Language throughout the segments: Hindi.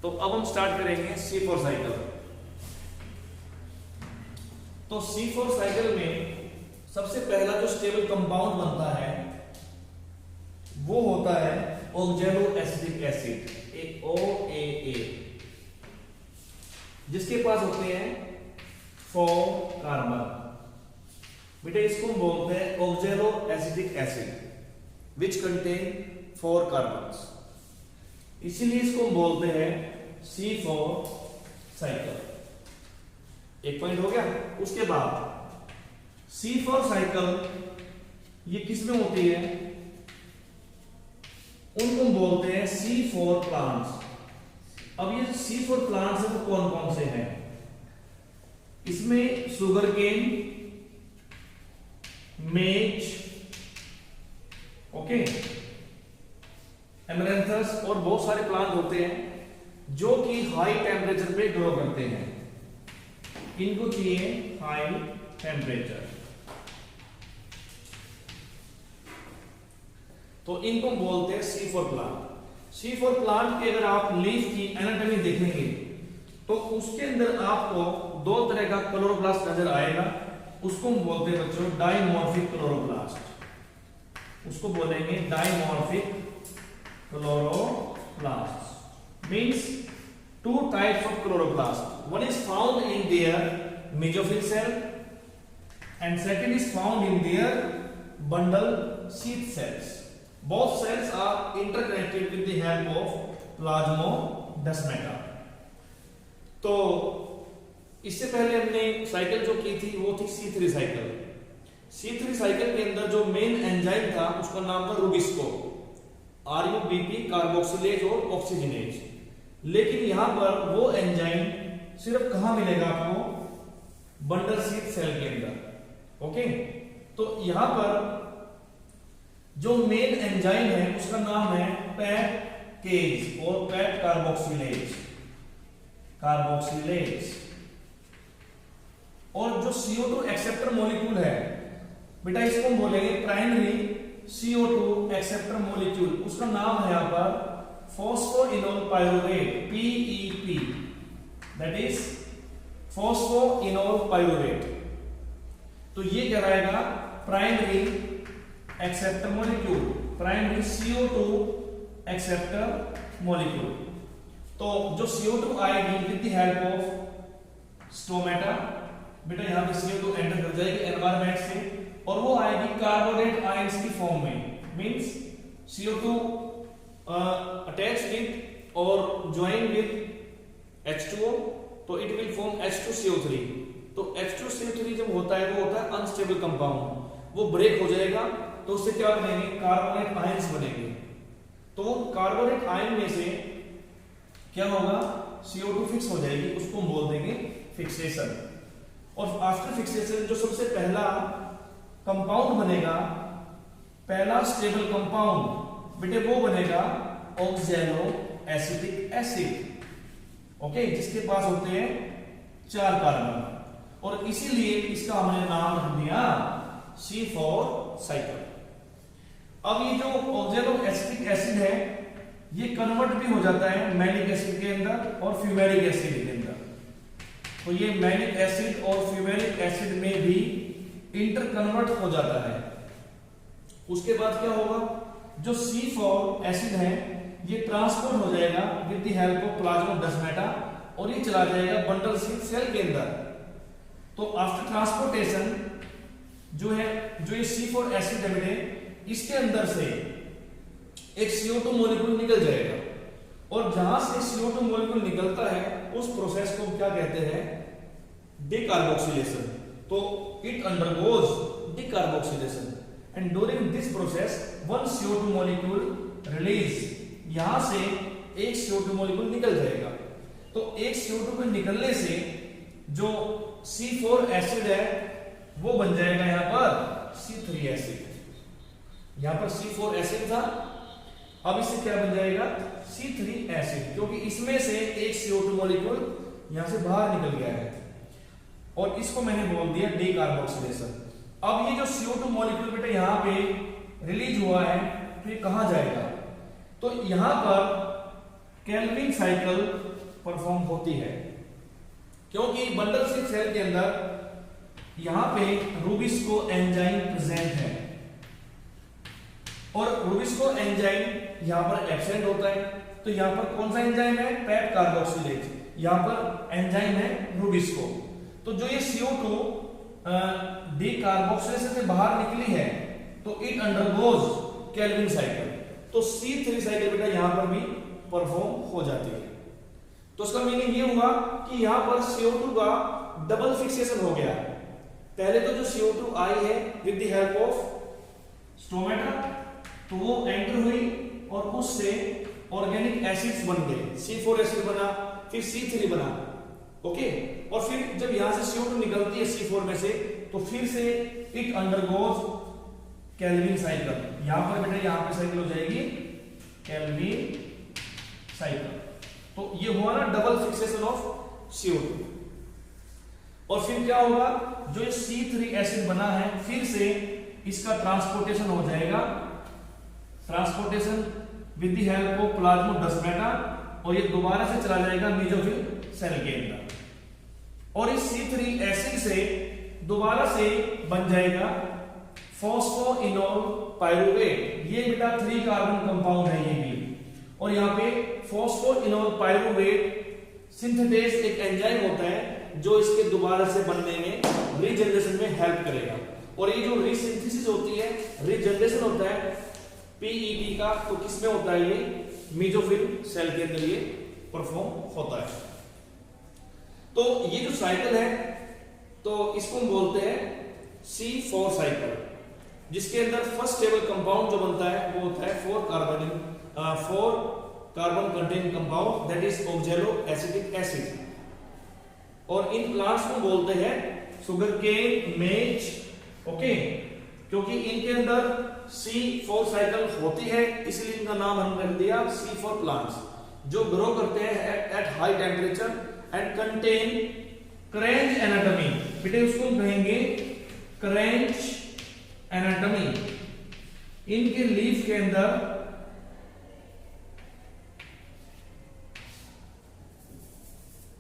तो अब हम स्टार्ट करेंगे C4 साइकिल। तो C4 साइकिल में सबसे पहला जो स्टेबल कंपाउंड बनता है वो होता है ऑक्सैलो एसिटिक एसिड OAA, जिसके पास होते हैं 4 कार्बन। बेटा इसको हम बोलते हैं oxalo acetic acid which contain 4 carbons, इसीलिए इसको हम बोलते हैं C4 साइकिल। एक पॉइंट हो गया। उसके बाद C4 साइकिल ये किस में होती है, उनको हम बोलते हैं C4 प्लांट्स। अब ये C4 प्लांट्स है वो कौन कौन से हैं, इसमें शुगर केन, मेज, ओके, एमरैंथस और बहुत सारे प्लांट होते हैं जो कि हाई टेम्परेचर पे ग्रो करते हैं। इनको चाहिए हाई टेम्परेचर, तो इनको बोलते हैं C4 प्लांट। C4 प्लांट के अगर आप लीफ की एनाटॉमी देखेंगे तो उसके अंदर आपको 2 तरह का क्लोरोप्लास्ट नजर आएगा। उसको हम बोलते हैं बच्चों डाइमॉर्फिक क्लोरोप्लास्ट। उसको बोलेंगे dimorphic chloroplast. Means 2 types of chloroplast. One is found in their mesophyll cell and second is found in their bundle sheath cells. Both cells are interconnected with the help of plasmodesmata. तो इससे पहले हमने साइकिल जो की थी वो थी C3 साइकिल। C3 साइकिल के अंदर जो मेन एंजाइम था उसका नाम था रुबिस्को, RUBP, कार्बोक्सिलेज और ऑक्सीजनेज। लेकिन यहां पर वो एंजाइम सिर्फ कहां मिलेगा आपको, बंडल शीथ सेल के अंदर, ओके। तो यहां पर जो मेन एंजाइम है उसका नाम है पैकेज और पैट कार्बोक्सिलेज। और जो CO2 एक्सेप्टर मॉलिक्यूल है बेटा इसको हम बोलेंगे प्राइमरी CO2 एक्सेप्टर मॉलिक्यूल। उसका नाम है यहां पर phosphoenol pyruvate, PEP, that is phosphoenol pyruvate. तो ये क्या रहेगा, primary acceptor molecule, primary CO2 acceptor molecule. तो जो CO2 आएगी with the help of stomata, बेटा यहां पे CO2 एंटर कर जाएगी एनवायरनमेंट से और वो आएगी कार्बोनेट आयंस की फॉर्म में। Means CO2 attached with or join with H2O, तो it will form H2CO3। तो H2CO3 जब होता है वो होता है अनस्टेबल कंपाउंड, वो ब्रेक हो जाएगा तो उससे क्या बनेंगे, कार्बोनेट आयंस बनेंगे। तो कार्बोनेट आयन में से क्या होगा, CO2 फिक्स हो जाएगी, उसको हम बोल देंगे फिक्सेशन। और आफ्टर फिक्सेशन जो सबसे पहला कंपाउंड बनेगा, पहला स्टेबल कंपाउंड बेटे वो बनेगा ऑक्सैलो एसिटिक एसिड, ओके, जिसके पास होते हैं 4 कार्बन और इसीलिए इसका हमने नाम रख दिया C4 साइकिल। अब ये जो ऑक्सैलो एसिटिक एसिड है ये कन्वर्ट भी हो जाता है मैलिक एसिड के अंदर और फ्यूमेरिक एसिड के अंदर। तो ये मैलिक एसिड और फ्यूमेरिक एसिड में भी इंटर कन्वर्ट हो जाता है। उसके बाद क्या होगा, जो C4 एसिड है ये ट्रांसपोर्ट हो जाएगा with the help of plasmodesmata और ये चला जाएगा बंडल शीथ सेल के अंदर। तो आफ्टर ट्रांसपोर्टेशन जो है, जो ये C4 एसिड है बेटे, इसके अंदर से एक CO2 मॉलिक्यूल निकल जाएगा और जहां से CO2 मॉलिक्यूल निकलता है उस प्रोसेस को क्या कहते हैं, डिकार्बोक्सिलेशन। तो it undergoes decarboxylation and during this process one CO2 molecule release, यहां से एक CO2 molecule निकल जाएगा। तो एक CO2 के निकलने से जो C4 एसिड है वो बन जाएगा यहां पर C3 एसिड। यहां पर C4 एसिड था, अब इससे क्या बन जाएगा, C3 एसिड, क्योंकि इसमें से एक CO2 मॉलिक्यूल यहां से बाहर निकल गया है और इसको मैंने बोल दिया डिकार्बोक्सिलेशन। अब ये जो CO2 मॉलिक्यूल बेटा यहां पे रिलीज हुआ है तो ये कहां जाएगा, तो यहां पर केल्विन साइकिल परफॉर्म होती है, क्योंकि बंडल स्लिट सेल के अंदर यहां पे रूबिस्को एंजाइम प्रेजेंट है और रूबिस्को एंजाइम यहां पर एब्सेंट होता है। तो यहां पर कौन सा एंजाइम है? Pepped carboxylase. यहां पर एंजाइम है रूबिस्को। तो जो ये CO2 डीकार्बोक्सिलेशन से बाहर निकली है तो इट अंडरगोज केल्विन साइकिल। तो C3 साइकिल बेटा यहां पर भी परफॉर्म हो जाती है। तो उसका मीनिंग ये हुआ कि यहां पर CO2 का डबल फिक्सेशन हो गया। पहले तो जो CO2 आई है with the help of stomata, तो वो एंटर हुई और उससे ऑर्गेनिक एसिड्स बन गए। C4 एसिड बना, फिर C3 बना, ओके। और फिर जब यहां से CO2 निकलती है C4 में से, तो फिर से इट अंडरगोज केल्विन साइकिल। यहां पर बेटा यहां पे साइकिल हो जाएगी केल्विन साइकिल। तो ये हुआ ना डबल फिक्सेशन ऑफ CO2। और फिर क्या होगा? जो C3 एसिड बना है फिर से इसका ट्रांसपोर्टेशन हो जाएगा, transportation with the help of plasmodesmata, और ये दोबारा से चला जाएगा मेसोफिल सेल के अंदर। और इस C3 एसिड से दोबारा से बन जाएगा फॉस्फोइनोल पाइरुवेट। ये बेटा 3 कार्बन कंपाउंड है ये भी। और यहां पे फॉस्फोइनोल पाइरुवेट सिंथेटेज एक एंजाइम होता है जो इसके दोबारा से बनने में रीजनरेशन में हेल्प करेगा। और ये जो रीसिंथेसिस होती है, रीजनरेशन होता है PET का, तो किसमें होता है? ये मेसोफिल सेल के अंदर ये परफॉर्म होता है। तो ये जो साइकिल है तो इसको हम बोलते हैं C4 साइकिल, जिसके अंदर फर्स्ट स्टेबल कंपाउंड जो बनता है वो होता है 4 carbon containing compound, that is ऑक्जेलो acetic acid. और इन प्लांट्स को बोलते हैं सुगर केन, मेज, ओके। क्योंकि इनके अंदर C4 साइकिल होती है, इसलिए इनका नाम हम रख दिया C4 प्लांट्स, जो ग्रो करते हैं at high temperature and contain Kranz anatomy. बेटे उसको कहेंगे क्रेंच एनाटॉमी। इनके लीफ के अंदर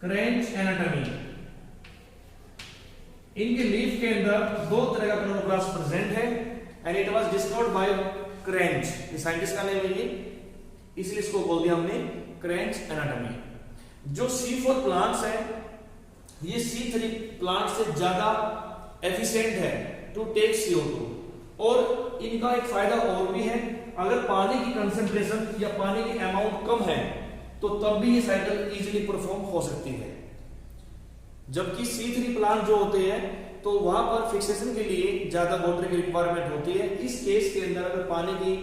क्रेंच एनाटॉमी, इनके लीफ के अंदर 2 तरह का क्लोरोप्लास्ट प्रेजेंट है and it was discovered by Kranz. ये साइंटिस्ट का नेम है ये, इसलिए इसको बोल दिया हमने क्रेंच एनाटॉमी। जो C4 प्लांट्स है ये C3 प्लांट से ज्यादा एफिशिएंट है टू टेक CO2। और इनका एक फायदा और भी है, अगर पानी की कंसंट्रेशन या पानी की अमाउंट कम है तो तब भी ये साइकिल इजीली परफॉर्म हो सकती है। जबकि C3 प्लांट जो होते हैं तो वहां पर फिक्सेशन के लिए ज्यादा वाटर की रिक्वायरमेंट होती है। इस केस के अंदर अगर पानी की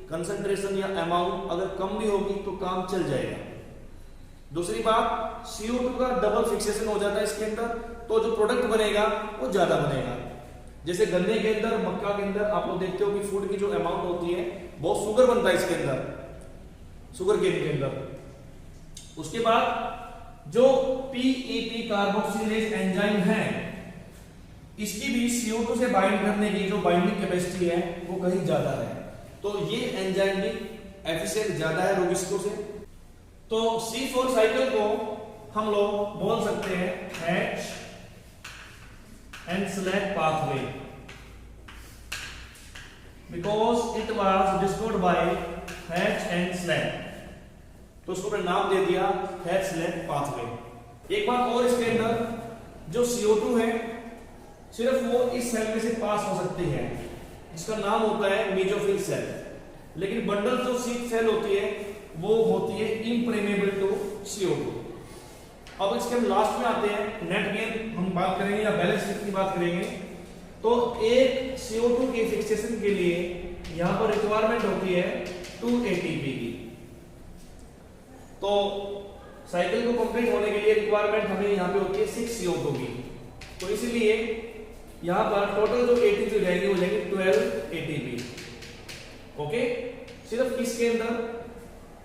कंसंट्रेशन या अमाउंट अगर कम भी होगी तो काम चल जाएगा। दूसरी बात, CO2 का डबल फिक्सेशन हो जाता है इसके अंदर, तो जो प्रोडक्ट बनेगा वो ज्यादा बनेगा। जैसे गन्ने के अंदर, मक्का के अंदर आप लोग देखते हो कि फूड की जो अमाउंट होती है बहुत शुगर बनता है इसके अंदर, शुगर केन के अंदर। उसके बाद जो PET कार्बोक्सिलेज एंजाइम है, इसकी भी CO2 से बाइंड करने की जो बाइंडिंग कैपेसिटी है वो कहीं ज्यादा है। तो ये एंजाइम भी एफिशिएंट ज्यादा है रूबिस्को से। तो C4 साइकिल को हम लोग बोल सकते हैं hatch and slag pathway, because it was discovered bye hatch and slag. तो उसको मैंने नाम दे दिया हैच स्लैग पाथवे। एक बात और, इसके अंदर जो CO2 है सिर्फ वो इस सेल में से पास हो सकती है, जिसका नाम होता है मेसोफिल सेल। लेकिन बंडल जो सेल होती है वो होती है इम्प्रेमेबल टू CO2। अब इसके हम लास्ट में आते हैं, नेट गेन हम बात करेंगे या बैलेंस शीट की बात करेंगे। तो एक CO2 के फिक्सेशन के लिए यहां पर रिक्वायरमेंट होती है 2 ATP की। तो साइकिल को कंप्लीट होने के लिए रिक्वायरमेंट हमें यहां पे होती है 6 CO2 की। तो इसीलिए यहां पर टोटल जो ATP जाएंगे वो जाएंगे 12 ATP, ओके। सिर्फ किसके अंदर?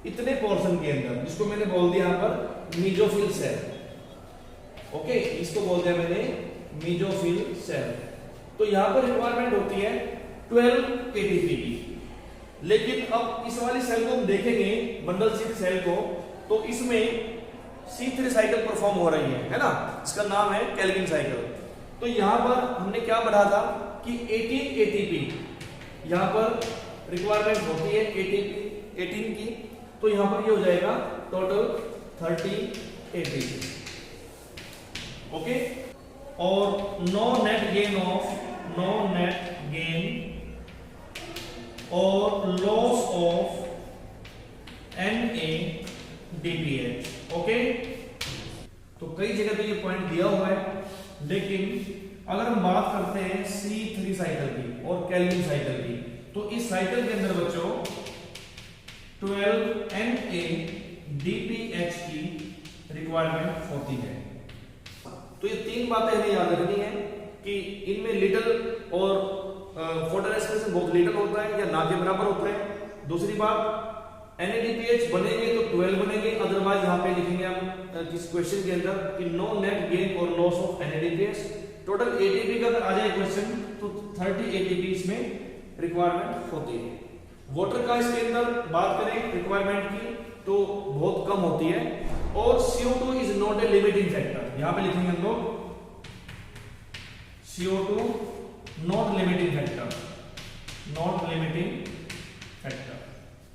इतने पोर्शन के अंदर, जिसको मैंने बोल दिया यहां पर मेसोफिल सेल, ओके। इसको बोल दिया मैंने मेसोफिल सेल। तो यहां पर रिक्वायरमेंट होती है 12 ATP की। लेकिन अब इस वाली सेल को हम देखेंगे, बंडल शीट सेल को, तो तो इसमें C3 साइकिल परफॉर्म हो रही है ना, इसका नाम है केल्विन साइकिल। तो यहां पर हमने क्या पढ़ा था कि 18 एटीपी यहां पर रिक्वायरमेंट होती है 18 की, तो यहां पर ये हो जाएगा टोटल 30 एटीपी। ओके, और नो नेट गेन और लॉस ऑफ NADPH। ओके, तो कई जगह पे ये पॉइंट दिया हुआ है, लेकिन अगर हम बात करते हैं C3 साइकिल की और केल्विन साइकिल की, तो इस साइकिल के अंदर बच्चों 12 NADPH की रिक्वायरमेंट होती है। तो ये तीन बातें हमें याद रखनी है कि इनमें लिटिल और फोटो रेस्पिरेशन बहुत लिटिल होता है या ना के बराबर होता है। दूसरी बात, NADPH बनेंगे तो 12 बनेंगे, अदरवाइज यहां पे लिखेंगे हम इस क्वेश्चन के अंदर कि नो नेट गेन और loss of NADPH। Total ATP का अगर आ जाए क्वेश्चन तो 30 ATP इसमें रिक्वायरमेंट होती है। वाटर का इसके अंदर बात करें रिक्वायरमेंट की तो बहुत कम होती है, और CO2 is not a limiting factor. यहां पे लिखेंगे हम लोग CO2 not limiting factor, not limiting